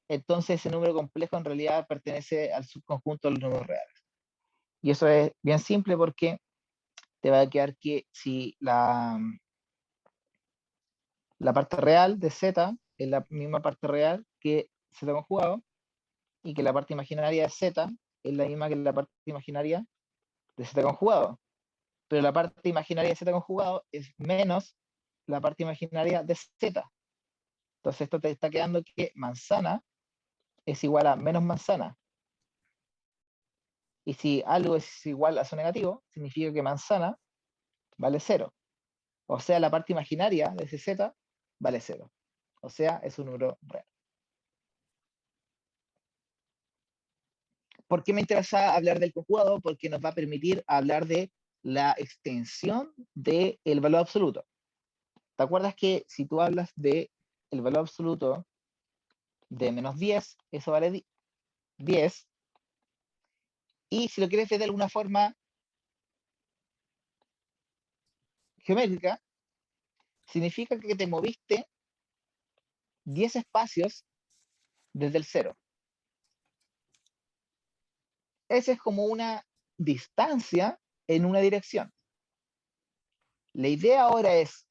entonces ese número complejo en realidad pertenece al subconjunto de los números reales. Y eso es bien simple porque te va a quedar que si la parte real de z es la misma parte real que z conjugado, y que la parte imaginaria de z es la misma que la parte imaginaria de z conjugado. Pero la parte imaginaria de z conjugado es menos la parte imaginaria de z. Entonces esto te está quedando que manzana es igual a menos manzana. Y si algo es igual a eso negativo, significa que manzana vale 0. O sea, la parte imaginaria de ese z vale 0. O sea, es un número real. ¿Por qué me interesa hablar del conjugado? Porque nos va a permitir hablar de la extensión del valor absoluto. ¿Te acuerdas que si tú hablas de el valor absoluto de menos 10, eso vale 10? Y si lo quieres ver de alguna forma geométrica, significa que te moviste 10 espacios desde el 0. Esa es como una distancia en una dirección. La idea ahora es,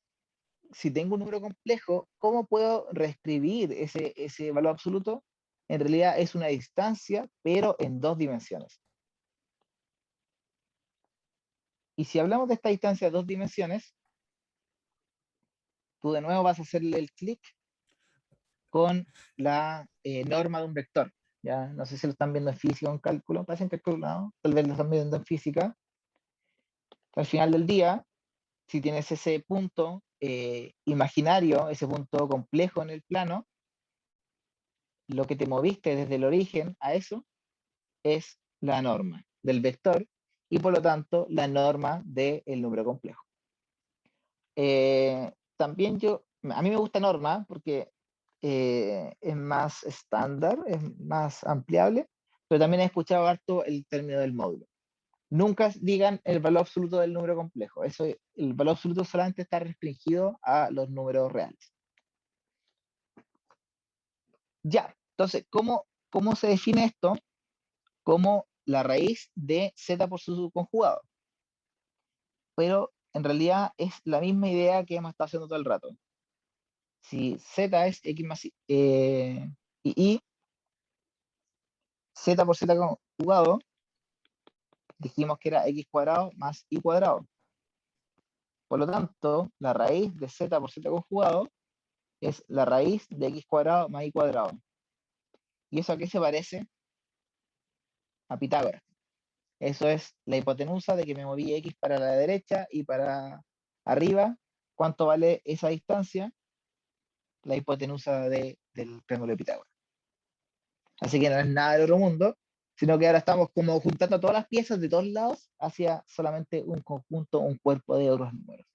si tengo un número complejo, ¿cómo puedo reescribir ese valor absoluto? En realidad es una distancia, pero en 2 dimensiones. Y si hablamos de esta distancia de 2 dimensiones, tú de nuevo vas a hacerle el clic con la norma de un vector. ¿Ya? No sé si lo están viendo en física o en cálculo, parece en cálculo, ¿no? Tal vez lo están viendo en física. Al final del día, si tienes ese punto imaginario, ese punto complejo en el plano, lo que te moviste desde el origen a eso es la norma del vector y por lo tanto la norma del número complejo. También a mí me gusta norma porque es más estándar, es más ampliable, pero también he escuchado harto el término del módulo. Nunca digan el valor absoluto del número complejo. El valor absoluto solamente está restringido a los números reales. Ya, entonces, ¿cómo se define esto? Como la raíz de z por su conjugado. Pero en realidad es la misma idea que hemos estado haciendo todo el rato. Si z es x más y z por z conjugado, dijimos que era x cuadrado más y cuadrado. Por lo tanto, la raíz de z por z conjugado es la raíz de x cuadrado más y cuadrado. ¿Y eso a qué se parece? A Pitágoras. Eso es la hipotenusa de que me moví x para la derecha y para arriba. ¿Cuánto vale esa distancia? La hipotenusa del triángulo de Pitágoras. Así que no es nada del otro mundo, sino que ahora estamos como juntando todas las piezas de todos lados hacia solamente un conjunto, un cuerpo de otros números.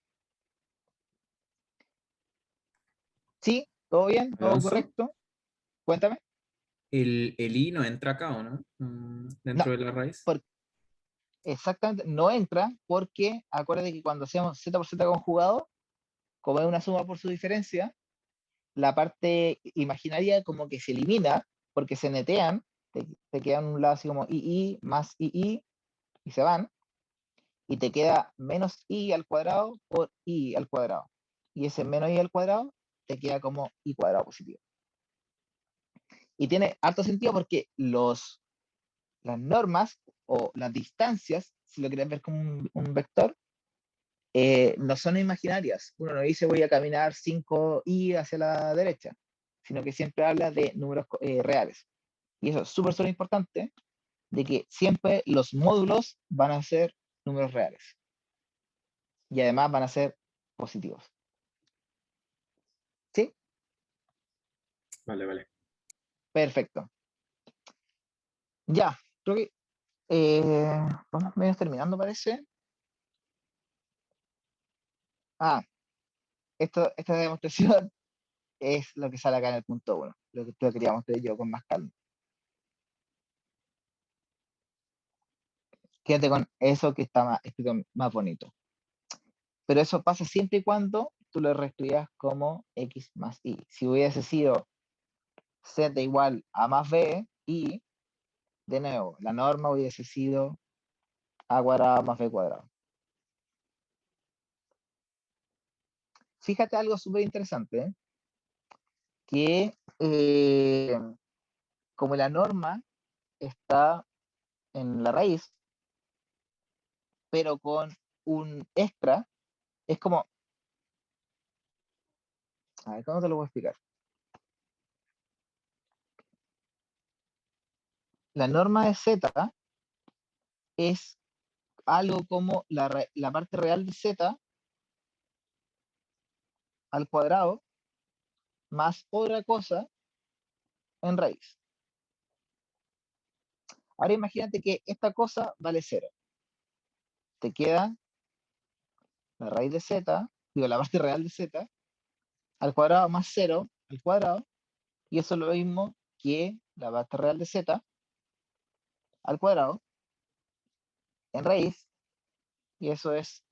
¿Sí? ¿Todo bien? ¿Todo Alonso, correcto? Cuéntame. el i no entra acá, ¿o no? No, Dentro de la raíz. exactamente, no entra porque acuérdate que cuando hacemos z por z conjugado, como es una suma por su diferencia, la parte imaginaria como que se elimina porque se netean, te quedan un lado así como i más i y se van, y te queda menos i al cuadrado por i al cuadrado. Y ese menos i al cuadrado te queda como i cuadrado positivo. Y tiene harto sentido porque las normas o las distancias, si lo quieres ver como un vector, no son imaginarias. Uno no dice voy a caminar 5i hacia la derecha, sino que siempre habla de números reales. Y eso es súper importante, de que siempre los módulos van a ser números reales. Y además van a ser positivos. ¿Sí? Vale, vale. Perfecto. Ya, creo que vamos medio terminando, parece. Ah, esta demostración es lo que sale acá en el punto 1, lo que quería mostrar yo con más calma. Quédate con eso que está escrito más bonito. Pero eso pasa siempre y cuando tú lo reescribas como x más y. Si hubiese sido z igual a más b, y de nuevo, la norma hubiese sido a cuadrado más b cuadrado. fíjate algo súper interesante, que como la norma está en la raíz, pero con un extra, es como, a ver, ¿cómo te lo voy a explicar? La norma de z es algo como la parte real de z al cuadrado más otra cosa en raíz. Ahora imagínate que esta cosa vale 0. Te queda la raíz de z, digo, la parte real de z, al cuadrado más 0 al cuadrado, y eso es lo mismo que la parte real de z al cuadrado en raíz, y eso es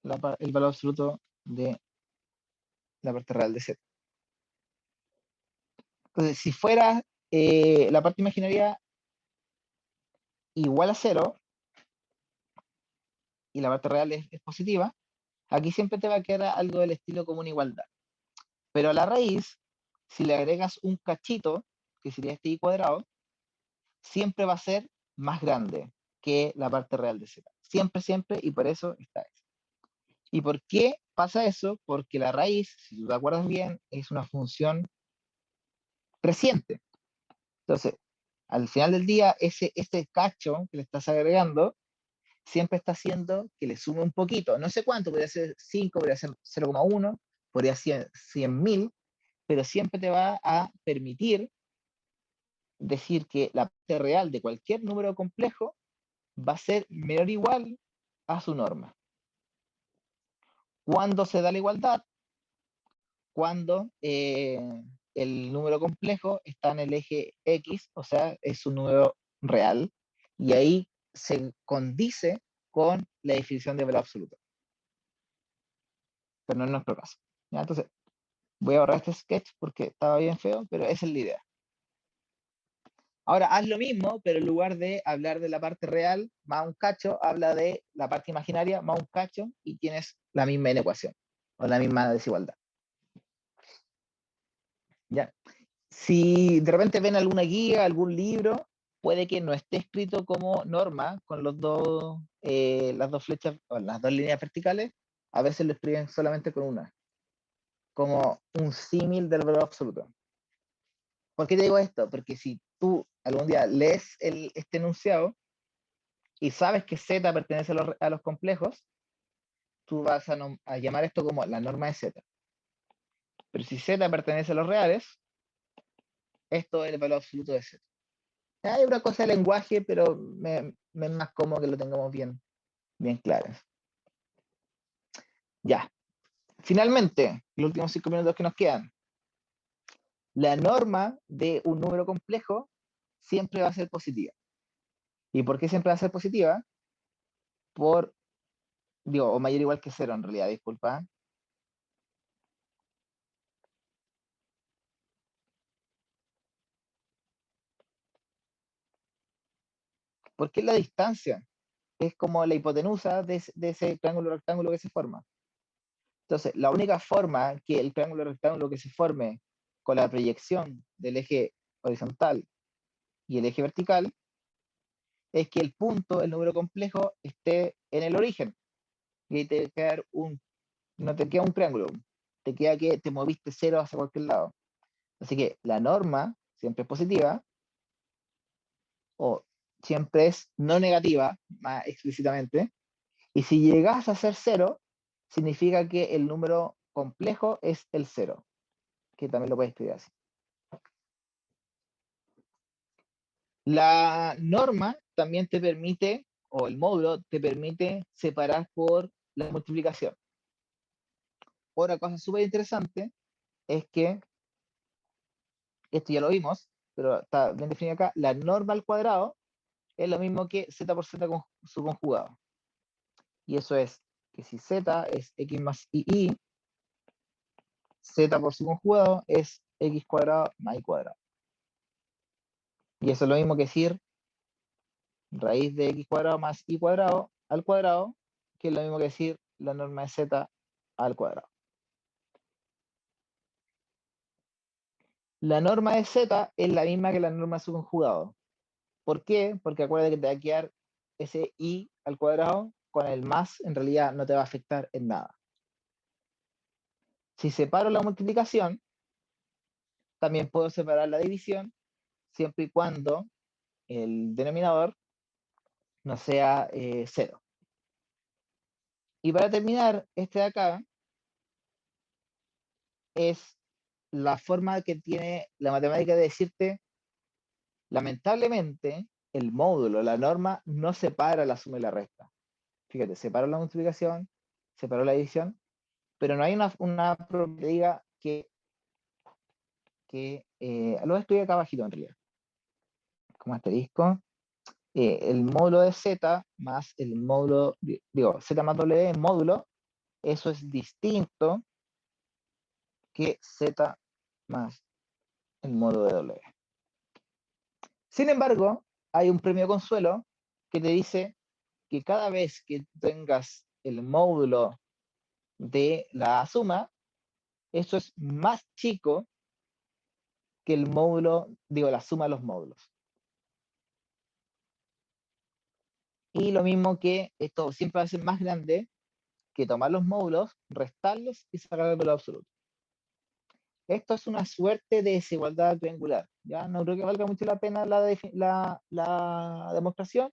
el valor absoluto de la parte real de z. Entonces, si fuera la parte imaginaria igual a 0 y la parte real es positiva, aquí siempre te va a quedar algo del estilo como una igualdad. Pero a la raíz, si le agregas un cachito, que sería este i cuadrado, siempre va a ser más grande que la parte real de z. Siempre, siempre, y por eso está eso. ¿Y por qué pasa eso? Porque la raíz, si tú te acuerdas bien, es una función creciente. Entonces, al final del día, ese cacho que le estás agregando siempre está haciendo que le sume un poquito. No sé cuánto, podría ser 5, podría ser 0,1, podría ser 100.000, pero siempre te va a permitir decir que la parte real de cualquier número complejo va a ser menor o igual a su norma. ¿Cuándo se da la igualdad? Cuando el número complejo está en el eje X, o sea, es un número real, y ahí se condice con la definición de valor absoluto. Pero no en nuestro caso. ¿Ya? Entonces, voy a borrar este sketch porque estaba bien feo, pero esa es la idea. Ahora, haz lo mismo, pero en lugar de hablar de la parte real más un cacho, habla de la parte imaginaria más un cacho y tienes la misma inecuación o la misma desigualdad. ¿Ya? Si de repente ven alguna guía, algún libro, puede que no esté escrito como norma con las dos flechas o las dos líneas verticales, a veces lo escriben solamente con una, como un símil del valor absoluto. ¿Por qué te digo esto? Porque si tú algún día lees este enunciado y sabes que Z pertenece a los complejos, tú vas a llamar esto como la norma de Z. Pero si Z pertenece a los reales, esto es el valor absoluto de Z. Hay una cosa de lenguaje, pero me es más cómodo que lo tengamos bien claro. Ya. Finalmente, los últimos 5 minutos que nos quedan. La norma de un número complejo siempre va a ser positiva. ¿Y por qué siempre va a ser positiva? O mayor o igual que 0 en realidad, disculpa. Porque la distancia es como la hipotenusa de ese triángulo rectángulo que se forma. Entonces, la única forma que el triángulo rectángulo que se forme con la proyección del eje horizontal y el eje vertical es que el punto, el número complejo, esté en el origen. Y ahí te queda no te queda un triángulo, te queda que te moviste 0 hacia cualquier lado. Así que la norma siempre es positiva, o siempre es no negativa, más explícitamente, y si llegas a ser 0, significa que el número complejo es el 0, que también lo puedes escribir así. La norma también te permite, o el módulo te permite separar por la multiplicación. Otra cosa súper interesante es que, esto ya lo vimos, pero está bien definido acá, la norma al cuadrado es lo mismo que z por z con su conjugado. Y eso es que si z es x más i, z por su conjugado es x cuadrado más y cuadrado. Y eso es lo mismo que decir raíz de x cuadrado más y cuadrado al cuadrado, que es lo mismo que decir la norma de z al cuadrado. La norma de Z es la misma que la norma de su conjugado. ¿Por qué? Porque acuérdate que te va a quedar ese I al cuadrado con el más, en realidad no te va a afectar en nada. Si separo la multiplicación, también puedo separar la división, siempre y cuando el denominador no sea 0. Y para terminar, este de acá es la forma que tiene la matemática de decirte, lamentablemente, el módulo, la norma, no separa la suma y la resta. Fíjate, separo la multiplicación, separo la división, pero no hay una propiedad que diga que lo estudié acá abajito en realidad, como asterisco, el módulo de Z más el módulo, digo, Z más W en módulo, eso es distinto que Z más el módulo de W. Sin embargo, hay un premio consuelo que te dice que cada vez que tengas el módulo de la suma, eso es más chico que el módulo, digo, la suma de los módulos. Y lo mismo que esto siempre va a ser más grande que tomar los módulos, restarlos y sacar el absoluto. Esto es una suerte de desigualdad triangular. Ya no creo que valga mucho la pena la demostración,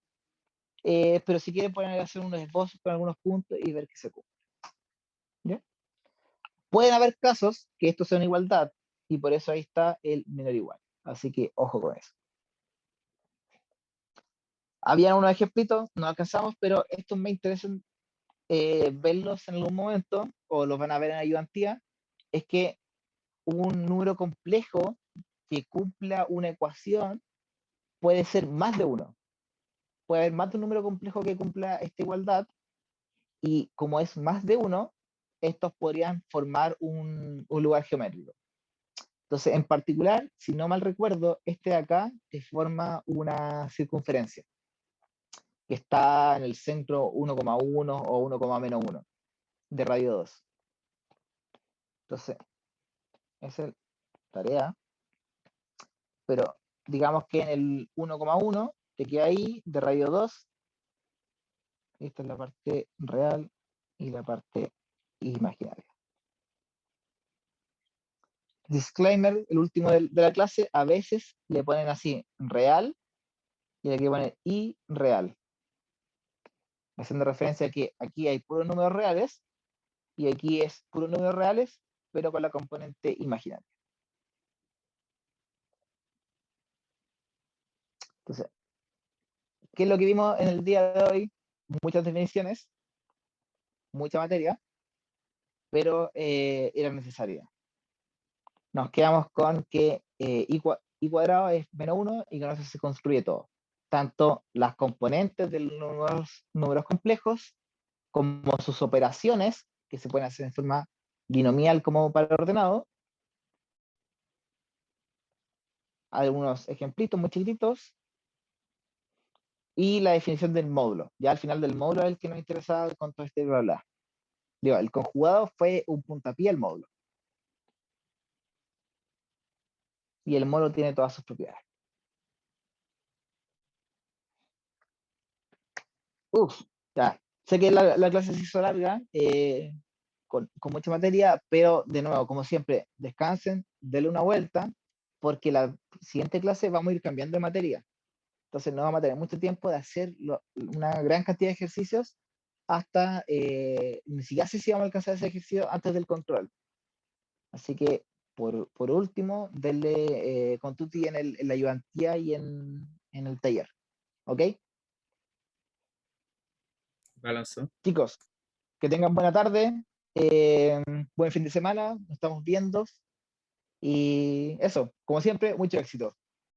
pero si quieren pueden hacer unos esbozos con algunos puntos y ver que se cumple. ¿Ya? Pueden haber casos que esto sea una igualdad y por eso ahí está el menor igual. Así que ojo con eso. Habían unos ejemplitos, no alcanzamos, pero estos me interesan verlos en algún momento, o los van a ver en ayudantía, es que un número complejo que cumpla una ecuación puede ser más de uno. Puede haber más de un número complejo que cumpla esta igualdad, y como es más de uno, estos podrían formar un lugar geométrico. Entonces, en particular, si no mal recuerdo, este de acá te forma una circunferencia que está en el centro 1,1 o 1,-1 de radio 2. Entonces, esa es tarea. Pero digamos que en el 1,1 te queda ahí de radio 2. Esta es la parte real y la parte imaginaria. Disclaimer, el último de la clase, a veces le ponen así real y aquí ponen irreal, haciendo referencia a que aquí hay puros números reales y aquí es puros números reales, pero con la componente imaginaria. Entonces, ¿qué es lo que vimos en el día de hoy? Muchas definiciones, mucha materia, pero era necesaria. Nos quedamos con que I cuadrado es menos 1 y con eso se construye todo. Tanto las componentes de los números complejos como sus operaciones, que se pueden hacer en forma binomial como para ordenado. Algunos ejemplitos muy chiquititos. Y la definición del módulo. Ya al final del módulo es el que nos interesa con todo este bla bla. Digo, el conjugado fue un puntapié al módulo. Y el módulo tiene todas sus propiedades. Uf, ya. Sé que la clase se hizo larga, con mucha materia, pero de nuevo, como siempre, descansen, denle una vuelta, porque la siguiente clase vamos a ir cambiando de materia. Entonces no vamos a tener mucho tiempo de hacer una gran cantidad de ejercicios hasta, ni siquiera sé si vamos a alcanzar ese ejercicio antes del control. Así que, por último, denle con Tuti en la ayudantía y en el taller. ¿Ok? Balanzó. Chicos, que tengan buena tarde, buen fin de semana, nos estamos viendo. Y eso, como siempre, mucho éxito.